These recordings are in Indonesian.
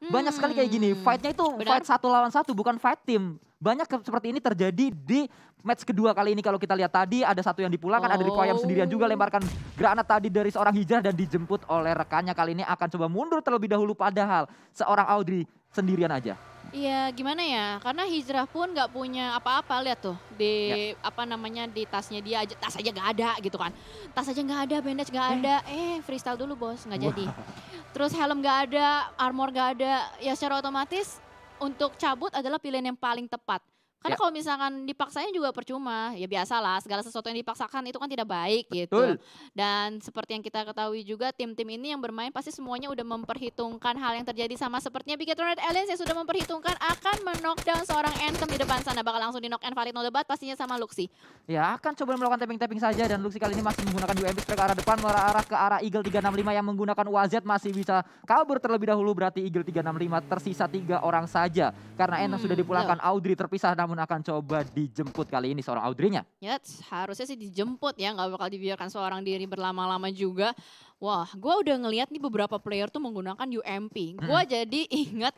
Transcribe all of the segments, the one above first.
Banyak sekali kayak gini, fight-nya itu Benar. fight 1 lawan 1 bukan fight tim. Banyak seperti ini terjadi di match kedua kali ini. Kalau kita lihat tadi ada satu yang dipulangkan, ada Requiem sendirian juga Oh. lemparkan granat tadi dari seorang Hijrah dan dijemput oleh rekannya. Kali ini akan coba mundur terlebih dahulu padahal seorang Audrey sendirian aja. Iya, gimana ya? Karena Hijrah pun nggak punya apa-apa, lihat tuh Ya. di apa namanya di tasnya dia aja, tas aja nggak ada gitu kan. Tas aja nggak ada, bandage nggak ada. Freestyle dulu bos, nggak jadi. Terus helm nggak ada, armor nggak ada. Ya secara otomatis untuk cabut adalah pilihan yang paling tepat. Karena Ya. kalau misalkan dipaksanya juga percuma, ya biasalah segala sesuatu yang dipaksakan itu kan tidak baik gitu. Betul. Dan seperti yang kita ketahui juga tim-tim ini yang bermain pasti semuanya udah memperhitungkan hal yang terjadi sama sepertinya Big Red Aliens yang sudah memperhitungkan akan men-knockdown seorang Anthem di depan sana. Bakal langsung di knock and valid no debat pastinya sama Luxy. Ya akan coba melakukan tapping-tapping saja dan Luxy kali ini masih menggunakan UMP spray ke arah depan, mengarah ke arah Eagle 365 yang menggunakan UAZ masih bisa kabur terlebih dahulu, berarti Eagle 365 tersisa 3 orang saja. Karena Anthem sudah dipulangkan, Audrey terpisah namun akan coba dijemput kali ini seorang Audrey-nya. Ya harusnya sih dijemput ya, nggak bakal dibiarkan seorang diri berlama-lama juga. Wah, gue udah ngeliat nih beberapa player tuh menggunakan UMP. Gue jadi ingat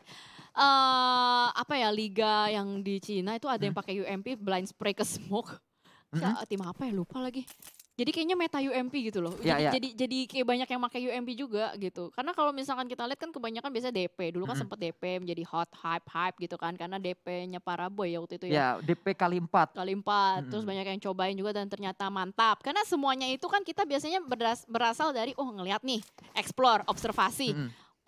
apa ya, liga yang di Cina itu ada yang pakai UMP blind spray ke smoke. Tim apa ya, lupa lagi. Jadi kayaknya meta UMP gitu loh. Ya, ya. Jadi kayak banyak yang pakai UMP juga gitu. Karena kalau misalkan kita lihat kan kebanyakan biasanya DP. Dulu kan sempat DP menjadi hot hype gitu kan karena DP-nya Paraboy ya waktu itu ya. Ya, DP kali 4. Kali 4, terus banyak yang cobain juga dan ternyata mantap. Karena semuanya itu kan kita biasanya berasal dari ngelihat nih, explore, observasi.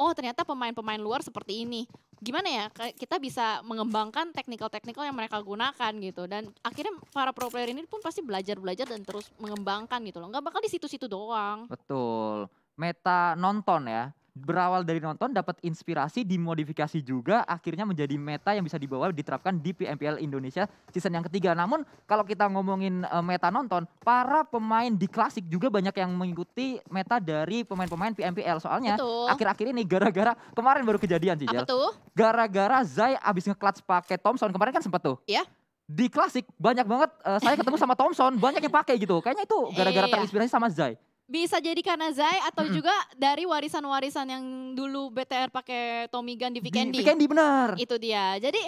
Oh ternyata pemain-pemain luar seperti ini. Gimana ya, kita bisa mengembangkan teknikal-teknikal yang mereka gunakan gitu. Dan akhirnya para pro player ini pun pasti belajar-belajar dan terus mengembangkan gitu loh. Nggak bakal di situ-situ doang. Betul. Meta nonton ya. Berawal dari nonton, dapat inspirasi, dimodifikasi juga, akhirnya menjadi meta yang bisa dibawa diterapkan di PMPL Indonesia season yang ketiga. Namun kalau kita ngomongin meta nonton, para pemain di klasik juga banyak yang mengikuti meta dari pemain-pemain PMPL. Soalnya akhir-akhir ini gara-gara kemarin baru kejadian sih, Apa tuh? Gara-gara Zai abis nge-clutch pakai Thompson, kemarin kan sempet tuh. Iya. Di klasik banyak banget saya ketemu sama Thompson, banyak yang pakai gitu. Kayaknya itu gara-gara terinspirasi sama Zai. Bisa jadi karena Zai atau juga dari warisan-warisan yang dulu BTR pakai Tommy Gun di Vikendi. Vikendi benar. Itu dia. Jadi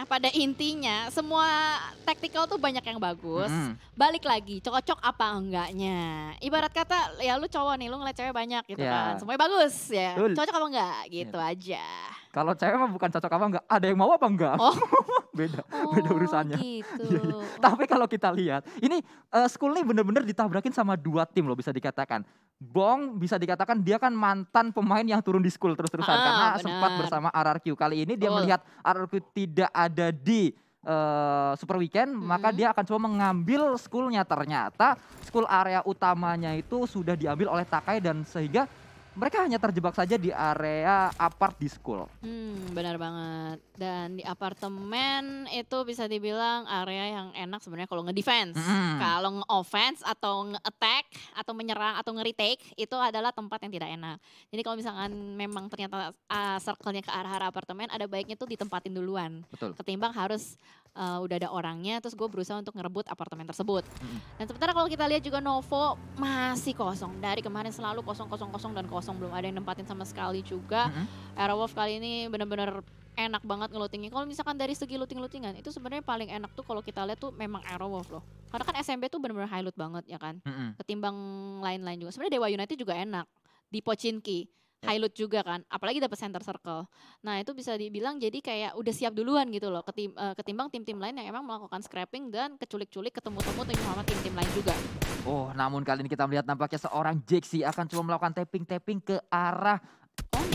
pada intinya semua tactical tuh banyak yang bagus. Balik lagi cocok apa enggaknya. Ibarat kata ya lu cowok nih, lu ngeliat cewek banyak gitu kan. Semuanya bagus ya. Cocok apa enggak gitu aja. Kalau cewek mah bukan cocok apa enggak, ada yang mau apa enggak. beda urusannya. Gitu. Tapi kalau kita lihat, ini School nih bener-bener ditabrakin sama 2 tim loh bisa dikatakan. Bong bisa dikatakan dia kan mantan pemain yang turun di School terus-terusan karena sempat bersama RRQ. Kali ini dia melihat RRQ tidak ada di Super Weekend, maka dia akan coba mengambil School-nya. Ternyata School area utamanya itu sudah diambil oleh Takai dan sehingga mereka hanya terjebak saja di area apart di School. Benar banget. Dan di apartemen itu bisa dibilang area yang enak sebenarnya kalau nge-defense. Kalau nge-offense atau nge-attack atau menyerang atau nge-retake itu adalah tempat yang tidak enak. Jadi kalau misalkan memang ternyata circle-nya ke arah apartemen, ada baiknya tuh ditempatin duluan. Betul. Ketimbang harus udah ada orangnya terus gue berusaha untuk ngerebut apartemen tersebut. Dan sementara kalau kita lihat juga Novo masih kosong. Dari kemarin selalu kosong dan kosong, belum ada yang nempatin sama sekali juga. Aerowolf kali ini benar-benar enak banget ngelootingnya. Kalau misalkan dari segi looting-lootingan itu sebenarnya paling enak tuh kalau kita lihat tuh memang Aerowolf loh. Karena kan SMB tuh benar-benar high loot banget ya kan. Ketimbang lain-lain juga. Sebenarnya Dewa United juga enak di Pochinki. High loot juga kan, apalagi dapat center circle. Nah itu bisa dibilang jadi kayak udah siap duluan gitu loh, ketimbang tim-tim lain yang emang melakukan scrapping dan keculik-culik ketemu-temu sama tim-tim lain juga. Namun kali ini kita melihat nampaknya seorang Jaxi akan coba melakukan tapping ke arah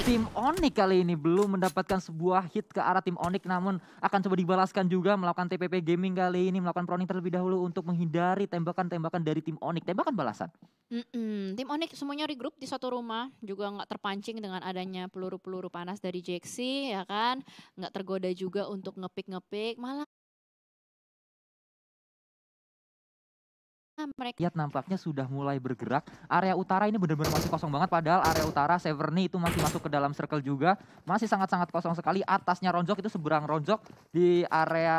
tim Onyx kali ini. Belum mendapatkan sebuah hit ke arah tim Onyx, namun akan coba dibalaskan juga melakukan TPP Gaming kali ini, melakukan proning terlebih dahulu untuk menghindari tembakan-tembakan dari tim Onyx, tembakan balasan. Tim Onyx semuanya regroup di satu rumah, juga nggak terpancing dengan adanya peluru-peluru panas dari Jaxi ya kan, nggak tergoda juga untuk ngepick, malah mereka Lihat nampaknya sudah mulai bergerak. Area utara ini benar-benar masih kosong banget. Padahal area utara Severny itu masih masuk ke dalam circle juga. Masih sangat-sangat kosong sekali. Atasnya Ronjok itu seberang Ronjok. Di area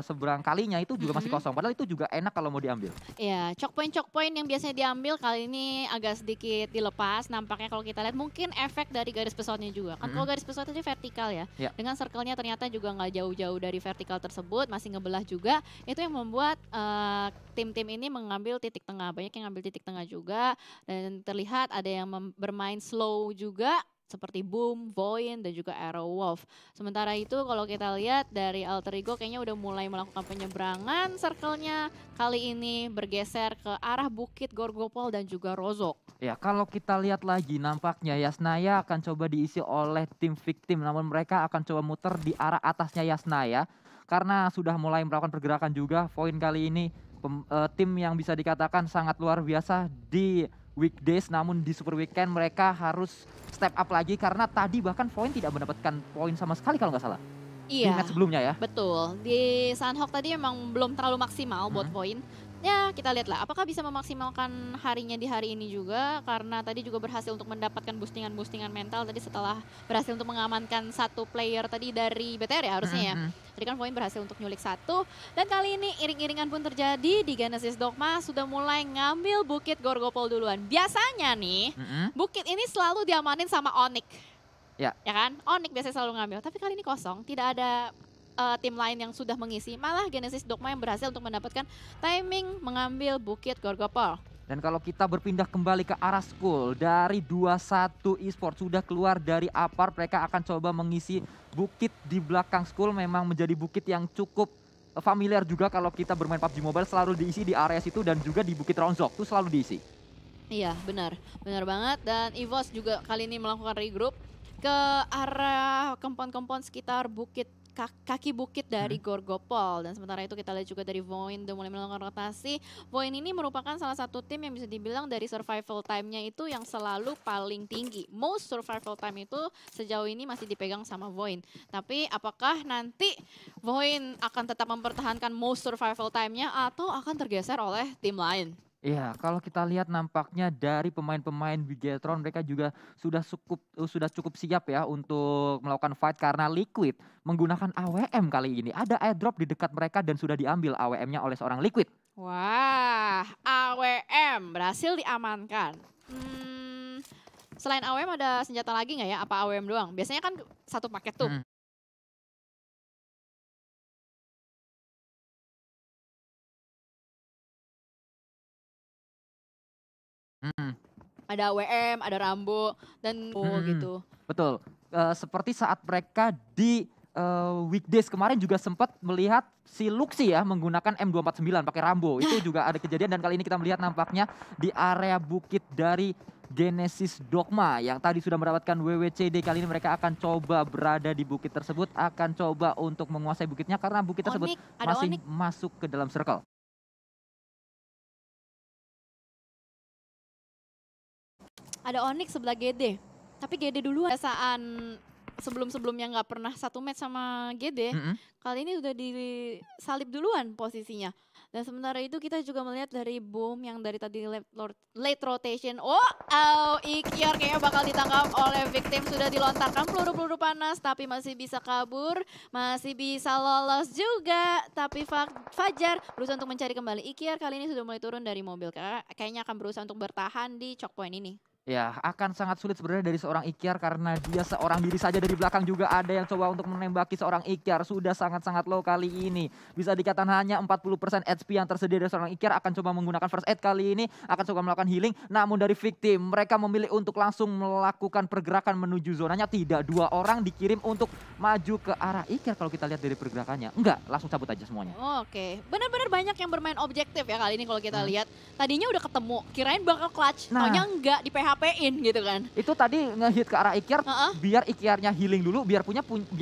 seberang kalinya itu juga masih kosong. Padahal itu juga enak kalau mau diambil. ya, choke point yang biasanya diambil kali ini agak sedikit dilepas. Nampaknya kalau kita lihat mungkin efek dari garis pesawatnya juga. Kan kalau garis pesawat itu vertikal ya. Ya. Dengan circle-nya ternyata juga nggak jauh-jauh dari vertikal tersebut, masih ngebelah juga. Itu yang membuat tim-tim ini mengambil titik tengah. Banyak yang ngambil titik tengah juga. Dan terlihat ada yang bermain slow juga. Seperti Boom, Voin, dan juga Arrow Wolf. Sementara itu kalau kita lihat dari Alter Ego kayaknya udah mulai melakukan penyeberangan circle-nya. Kali ini bergeser ke arah Bukit Gorgopol dan juga Rozok. Ya, kalau kita lihat lagi nampaknya Yasnaya akan coba diisi oleh tim victim. Namun mereka akan coba muter di arah atasnya Yasnaya. Karena sudah mulai melakukan pergerakan juga. Voin kali ini tim yang bisa dikatakan sangat luar biasa di weekdays, namun di super weekend mereka harus step up lagi karena tadi bahkan Voin tidak mendapatkan poin sama sekali kalau nggak salah. Di Iya, match sebelumnya ya. betul. Di Sunhawk tadi memang belum terlalu maksimal buat Voin. Ya, kita lihatlah apakah bisa memaksimalkan harinya di hari ini juga, karena tadi juga berhasil untuk mendapatkan boostingan-boostingan mental tadi setelah berhasil untuk mengamankan satu player tadi dari BTR ya harusnya ya. Tadi kan Voin berhasil untuk nyulik satu, dan kali ini iring-iringan pun terjadi di Genesis Dogma sudah mulai ngambil Bukit Gorgopol duluan. Biasanya nih, Bukit ini selalu diamanin sama Onyx. Ya. Ya kan? Onyx biasanya selalu ngambil, tapi kali ini kosong, tidak ada tim lain yang sudah mengisi, malah Genesis Dogma yang berhasil untuk mendapatkan timing mengambil Bukit Gorgopol. Dan kalau kita berpindah kembali ke arah school, dari 21 esports sudah keluar dari apart, mereka akan coba mengisi bukit di belakang school. Memang menjadi bukit yang cukup familiar juga kalau kita bermain PUBG Mobile, selalu diisi di area situ dan juga di Bukit Ronjok itu selalu diisi. Iya, benar banget. Dan EVOS juga kali ini melakukan regroup ke arah kompon-kompon sekitar kaki bukit dari Gorgopol. Dan sementara itu kita lihat juga dari Voin udah mulai melakukan rotasi. Voin ini merupakan salah satu tim yang bisa dibilang dari survival time-nya itu yang selalu paling tinggi. Most survival time itu sejauh ini masih dipegang sama Voin. Tapi apakah nanti Voin akan tetap mempertahankan most survival time-nya atau akan tergeser oleh tim lain? Iya, kalau kita lihat nampaknya dari pemain-pemain Bigetron mereka juga sudah cukup siap ya untuk melakukan fight karena Liquid menggunakan AWM kali ini. Ada airdrop di dekat mereka dan sudah diambil AWM-nya oleh seorang Liquid. Wah, AWM berhasil diamankan. Selain AWM ada senjata lagi nggak ya? Apa AWM doang? Biasanya kan satu paket tuh. Ada AWM, ada Rambo, dan gitu. Betul, seperti saat mereka di weekdays kemarin juga sempat melihat si Luxi ya menggunakan M249 pakai Rambo. Itu juga ada kejadian dan kali ini kita melihat nampaknya di area bukit dari Genesis Dogma yang tadi sudah mendapatkan WWCD. Kali ini mereka akan coba berada di bukit tersebut, akan coba untuk menguasai bukitnya karena bukit tersebut masih masuk ke dalam circle. Ada Onyx sebelah GD, tapi GD duluan. Biasaan sebelum-sebelumnya nggak pernah satu match sama GD, kali ini udah disalib duluan posisinya. Dan sementara itu kita juga melihat dari Boom yang dari tadi late rotation. Ikiar kayaknya bakal ditangkap oleh victim. Sudah dilontarkan peluru-peluru panas tapi masih bisa kabur. Masih bisa lolos juga. Tapi Fajar berusaha untuk mencari kembali. Ikiar kali ini sudah mulai turun dari mobil. Kayaknya akan berusaha untuk bertahan di choke point ini. Ya, akan sangat sulit sebenarnya dari seorang Ikiar karena dia seorang diri saja. Dari belakang juga ada yang coba untuk menembaki seorang Ikiar. Sudah sangat-sangat low kali ini. Bisa dikatakan hanya 40% HP yang tersedia dari seorang Ikiar. Akan coba menggunakan first aid kali ini. Akan coba melakukan healing. Namun dari victim, mereka memilih untuk langsung melakukan pergerakan menuju zonanya. Tidak, dua orang dikirim untuk maju ke arah Ikiar. Kalau kita lihat dari pergerakannya. Enggak, langsung cabut aja semuanya. Oke, benar-benar banyak yang bermain objektif ya kali ini kalau kita lihat. Tadinya udah ketemu, kirain bakal clutch. Taunya enggak, di PHP-in gitu kan. Itu tadi ngehit ke arah Ikiar, biar Ikiarnya healing dulu, biar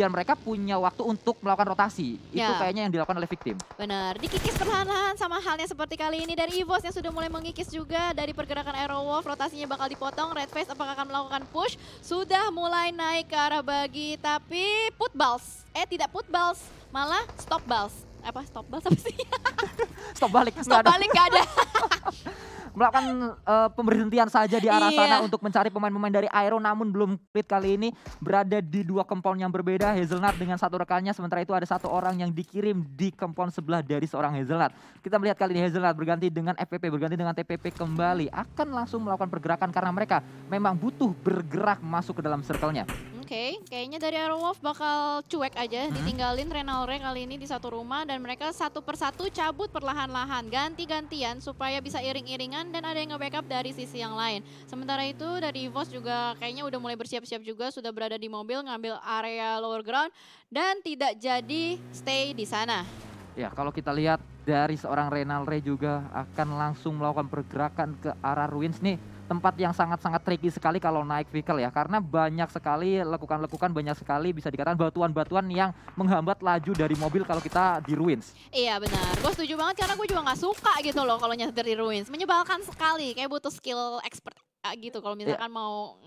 mereka punya waktu untuk melakukan rotasi. Itu kayaknya yang dilakukan oleh victim. Benar, dikikis perlahan-lahan sama halnya seperti kali ini dari EVOS yang sudah mulai mengikis juga dari pergerakan Arrow Wolf. Rotasinya bakal dipotong, Red Face apakah akan melakukan push? Sudah mulai naik ke arah bagi, tapi put balls. Tidak put balls, malah stop balls. stop ball apa sih? Stop balik, Stop balik nggak ada. Melakukan pemberhentian saja di arah sana untuk mencari pemain-pemain dari Aero, namun belum split kali ini berada di 2 compound yang berbeda. Hazelnut dengan 1 rekannya, sementara itu ada 1 orang yang dikirim di compound sebelah dari seorang Hazelnut. Kita melihat kali ini Hazelnut berganti dengan FPP, berganti dengan TPP kembali, akan langsung melakukan pergerakan karena mereka memang butuh bergerak masuk ke dalam circle-nya. Oke, kayaknya dari Aerowolf bakal cuek aja, ditinggalin Renalre kali ini di satu rumah dan mereka satu persatu cabut perlahan-lahan, ganti-gantian supaya bisa iring-iringan dan ada yang nge-backup dari sisi yang lain. Sementara itu dari EVOS juga kayaknya udah mulai bersiap-siap juga, sudah berada di mobil ngambil area lower ground dan tidak jadi stay di sana. Ya, kalau kita lihat dari seorang Renalre juga akan langsung melakukan pergerakan ke arah Ruins nih. Tempat yang sangat-sangat tricky sekali kalau naik vehicle ya, karena banyak sekali lekukan-lekukan, banyak sekali bisa dikatakan batuan-batuan yang menghambat laju dari mobil kalau kita di Ruins. Iya benar, gue setuju banget karena gue juga nggak suka gitu loh kalau nyetir di Ruins, menyebalkan sekali, kayak butuh skill expert gitu kalau misalkan mau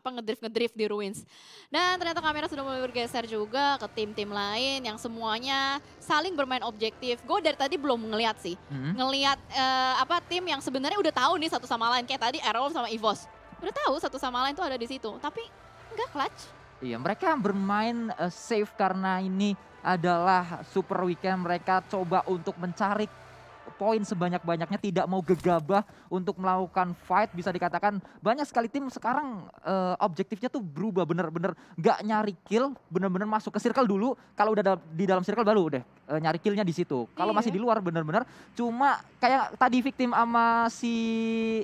ngedrift di Ruins. Dan ternyata kamera sudah mulai bergeser juga ke tim-tim lain yang semuanya saling bermain objektif. Gue dari tadi belum ngelihat sih, ngelihat tim yang sebenarnya udah tahu nih satu sama lain, kayak tadi Aerowolf sama EVOS. Udah tahu satu sama lain tuh ada di situ, tapi nggak clutch. Iya, mereka bermain safe karena ini adalah super weekend. Mereka coba untuk mencari poin sebanyak-banyaknya, tidak mau gegabah untuk melakukan fight. Bisa dikatakan banyak sekali tim sekarang objektifnya tuh berubah, bener-bener gak nyari kill, bener-bener masuk ke circle dulu. Kalau udah di dalam circle baru udah nyari killnya di situ. Kalau masih di luar bener-bener cuma kayak tadi victim sama si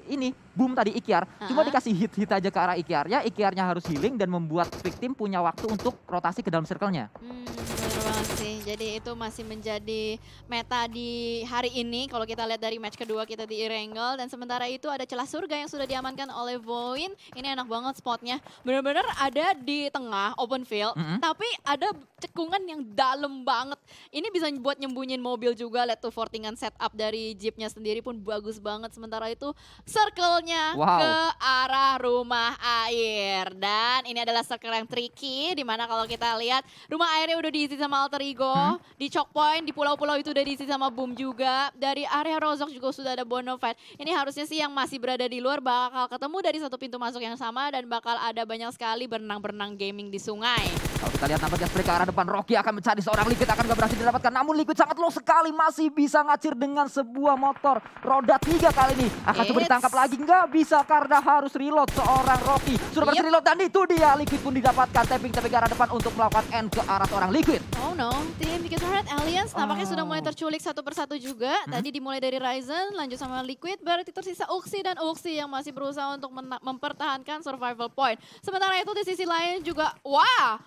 ini Boom tadi Ikiar, cuma dikasih hit aja ke arah Ikiarnya, Ikiarnya harus healing dan membuat victim punya waktu untuk rotasi ke dalam circle-nya. Bener banget sih, jadi itu masih menjadi meta di hari ini kalau kita lihat dari match kedua kita di Erangel. Dan sementara itu ada celah surga yang sudah diamankan oleh Voin. Ini enak banget spotnya, bener-bener ada di tengah open field, tapi ada cekungan yang dalam banget. Ini bisa buat nyembunyiin mobil juga, lihat tuh fortingan setup dari jeepnya sendiri pun bagus banget. Sementara itu circle-nya ke arah rumah air. Dan ini adalah circle yang tricky, dimana kalau kita lihat rumah airnya udah diisi sama Alter Ego, di choke point, di pulau-pulau itu udah diisi sama Boom juga. Dari area Rozok juga sudah ada Bonafide. Ini harusnya sih yang masih berada di luar bakal ketemu dari satu pintu masuk yang sama dan bakal ada banyak sekali berenang-berenang gaming di sungai. Kalau kita lihat nampaknya spray ke arah depan, Rocky akan mencari seorang Liquid, akan gak berhasil didapatkan. Namun Liquid sangat low sekali, masih bisa ngacir dengan sebuah motor roda 3 kali ini. Akan coba ditangkap lagi, nggak bisa karena harus reload seorang Rocky. Sudah berhasil reload dan itu dia Liquid pun didapatkan. Tapping ke arah depan untuk melakukan end ke arah seorang Liquid. Oh no, tim Wicked Heart Alliance nampaknya sudah mulai terculik satu persatu juga. Tadi dimulai dari Ryzen, lanjut sama Liquid, berarti tersisa Uxie dan Uxie yang masih berusaha untuk mempertahankan survival point. Sementara itu di sisi lain juga, wah,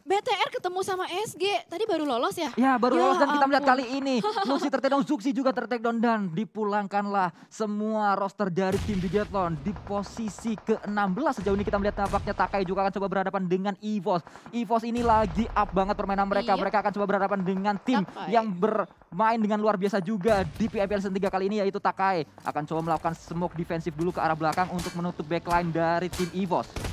BTR ketemu sama SG, tadi baru lolos ya? Ya baru lolos dan kita melihat kali ini Lucy tertakedown, Zuxi juga tertakedown dan dipulangkanlah semua roster dari tim Bigethlon di posisi ke-16. Sejauh ini kita melihat nampaknya Takai juga akan coba berhadapan dengan EVOS. EVOS ini lagi up banget permainan mereka. Mereka akan coba berhadapan dengan tim yang bermain dengan luar biasa juga di PIPL Season 3 kali ini, yaitu Takai. Akan coba melakukan smoke defensif dulu ke arah belakang untuk menutup backline dari tim EVOS.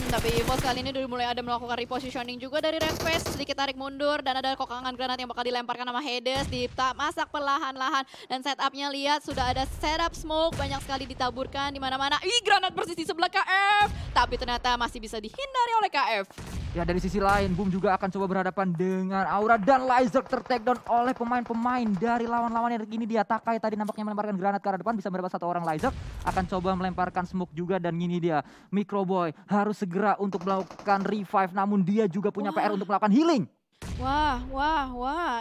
Tapi EVOS kali ini udah mulai ada melakukan repositioning juga dari Red Face, sedikit tarik mundur dan ada kokangan granat yang bakal dilemparkan sama Hades, masak perlahan-lahan dan setupnya lihat sudah ada setup smoke banyak sekali ditaburkan di mana-mana. Granat persis di sebelah KF, tapi ternyata masih bisa dihindari oleh KF. Ya dari sisi lain, Boom juga akan coba berhadapan dengan Aura dan Lyzerk tertakedown oleh pemain-pemain dari lawan-lawannya. Ini dia Takai tadi nampaknya melemparkan granat ke arah depan, bisa mendapat satu orang. Lyzerk akan coba melemparkan smoke juga dan ini dia Microboy harus segera untuk melakukan revive, namun dia juga punya PR untuk melakukan healing. Wah,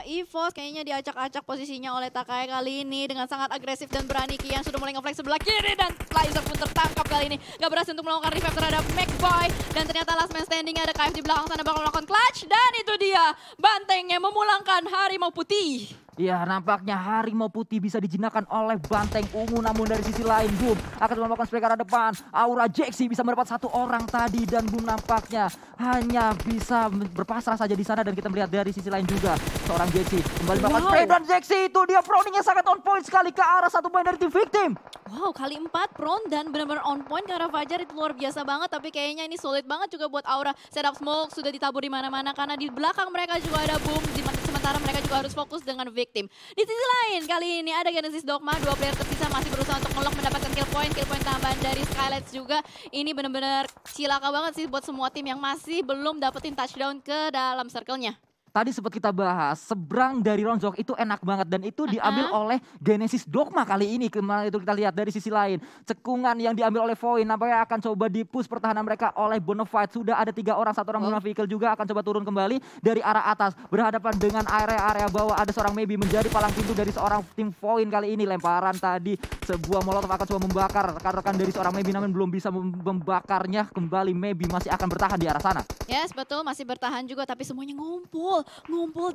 EVOS kayaknya diacak-acak posisinya oleh Takai kali ini dengan sangat agresif dan berani. Kian sudah mulai nge-flank sebelah kiri dan Lyzerk pun tertangkap kali ini. Gak berhasil untuk melakukan revive terhadap McBoy dan ternyata last man standing ada KF di belakang sana bakal melakukan clutch dan itu dia bantengnya memulangkan Harimau Putih. Ya nampaknya Harimau Putih bisa dijinakan oleh Banteng Ungu, namun dari sisi lain Boom akan melakukan spray ke arah depan. Aura Jaxi bisa mendapat satu orang tadi dan Boom nampaknya hanya bisa berpasrah saja di sana. Dan kita melihat dari sisi lain juga seorang Jaxi kembali melakukan spray dan Jaxi itu dia prowningnya sangat on point sekali ke arah satu poin dari tim victim. Wow, kali 4 prone dan benar-benar on point ke arah Fajar itu luar biasa banget. Tapi kayaknya ini sulit banget juga buat Aura. Setup smoke sudah ditabur di mana-mana karena di belakang mereka juga ada Boom. Sementara sementara mereka juga harus fokus dengan victim. Di sisi lain, kali ini ada Genesis Dogma, 2 player tersisa masih berusaha untuk ngelock mendapatkan kill point tambahan dari Skylights juga. Ini benar-benar cilaka banget sih buat semua tim yang masih belum dapetin touchdown ke dalam circle-nya. Tadi sempat kita bahas, seberang dari Ronjok itu enak banget dan itu diambil oleh Genesis Dogma kali ini. Kemarin itu kita lihat dari sisi lain, cekungan yang diambil oleh Void nampaknya akan coba di-push pertahanan mereka oleh Bonafide. Sudah ada 3 orang, 1 orang menggunakan vehicle juga akan coba turun kembali dari arah atas. Berhadapan dengan area bawah, ada seorang Maybe menjadi palang pintu dari seorang tim Void kali ini. Lemparan tadi, sebuah molotov akan coba membakar rekan-rekan dari seorang Maybe namun belum bisa membakarnya. Kembali Maybe masih akan bertahan di arah sana. Yes, betul, masih bertahan juga tapi semuanya ngumpul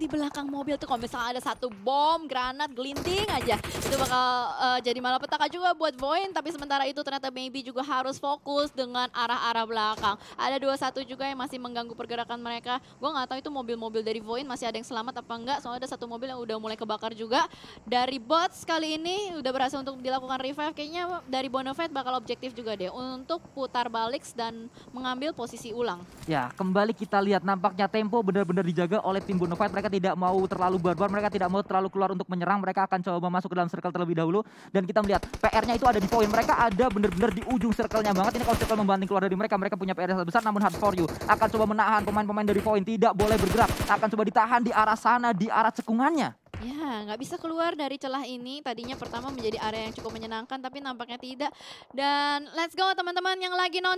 di belakang mobil tuh. Kalau misalnya ada satu bom, granat, gelinting aja, itu bakal jadi malapetaka juga buat Void. Tapi sementara itu ternyata Maybe juga harus fokus dengan arah-arah belakang. Ada 2-1 juga yang masih mengganggu pergerakan mereka. Gue nggak tahu itu mobil-mobil dari Void masih ada yang selamat apa enggak. Soalnya ada 1 mobil yang udah mulai kebakar juga. Dari bots kali ini udah berhasil untuk dilakukan revive. Kayaknya dari Bonafide bakal objektif juga deh untuk putar balik dan mengambil posisi ulang. Ya, kembali kita lihat nampaknya tempo benar-benar dijaga oleh tim Bonafide. Mereka tidak mau terlalu barbar, mereka tidak mau terlalu keluar untuk menyerang. Mereka akan coba masuk ke dalam circle terlebih dahulu. Dan kita melihat PR-nya itu ada di Void. Mereka ada benar-benar di ujung circle-nya banget. Ini kalau circle membanting keluar dari mereka, mereka punya PR yang sangat besar. Namun hard for you akan coba menahan pemain-pemain dari Void. Tidak boleh bergerak, akan coba ditahan di arah sana, di arah cekungannya. Ya, nggak bisa keluar dari celah ini. Tadinya pertama menjadi area yang cukup menyenangkan, tapi nampaknya tidak. Dan let's go teman-teman yang lagi nonton.